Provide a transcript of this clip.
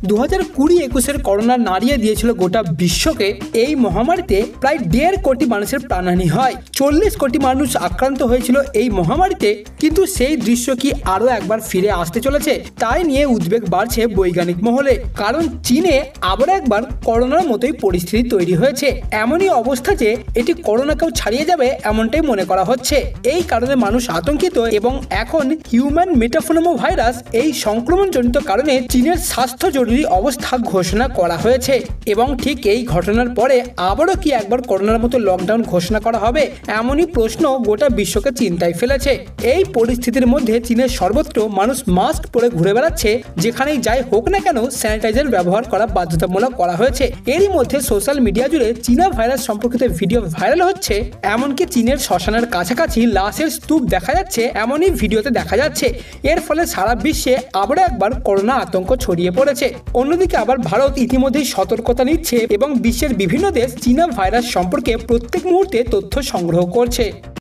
2020-21 corona নাড়িয়ে দিয়েছিল গোটা বিশ্বকে। এই মহামারীতে প্রায় 1.5 কোটি মানুষের প্রাণহানি হয়, 40 কোটি মানুষ আক্রান্ত হয়েছিল এই মহামারীতে। কিন্তু সেই দৃশ্য কি আরো একবার ফিরে আসতে চলেছে? তাই নিয়ে উদ্বেগ বাড়ছে বৈজ্ঞানিক মহলে, কারণ চীনে আবার একবার করোনার মতোই পরিস্থিতি তৈরি হয়েছে। এমনই অবস্থা যে এটি করোনাকেও ছাড়িয়ে যাবে এমনটাই মনে করা হচ্ছে। এই কারণে মানুষ আতঙ্কিত এবং এখন হিউম্যান মেটাফোনেমো ভাইরাস এই সংক্রমণজনিত কারণে চীনের স্বাস্থ্য জরুরি অবস্থা ঘোষণা করা হয়েছে। এবং ঠিক এই ঘটনার পরে আবারও কি একবার করোনার মতো লকডাউন ঘোষণা করা হবে, এমনই প্রশ্ন গোটা বিশ্বকে চিন্তায় ফেলেছে। এই পরিস্থিতির মধ্যে চীনের সর্বত্র মানুষ মাস্ক পরে ঘুরে বেড়াচ্ছে। যেখানেই যাই হোক না কেন স্যানিটাইজার ব্যবহার করা বাধ্যতামূলক করা হয়েছে। এরই মধ্যে সোশ্যাল মিডিয়া জুড়ে চীনা ভাইরাস সম্পর্কিত ভিডিও ভাইরাল হচ্ছে। এমনকি চীনের শ্মশানের কাছাকাছি লাশের স্তূপ দেখা যাচ্ছে, এমনই ভিডিওতে দেখা যাচ্ছে। এর ফলে সারা বিশ্বে আবারও একবার করোনা আতঙ্ক ছড়িয়ে পড়েছে। অন্যদিকে আবার ভারত ইতিমধ্যেই সতর্কতা নিচ্ছে এবং বিশ্বের বিভিন্ন দেশ চীনা ভাইরাস সম্পর্কে প্রত্যেক মুহূর্তে তথ্য সংগ্রহ করছে।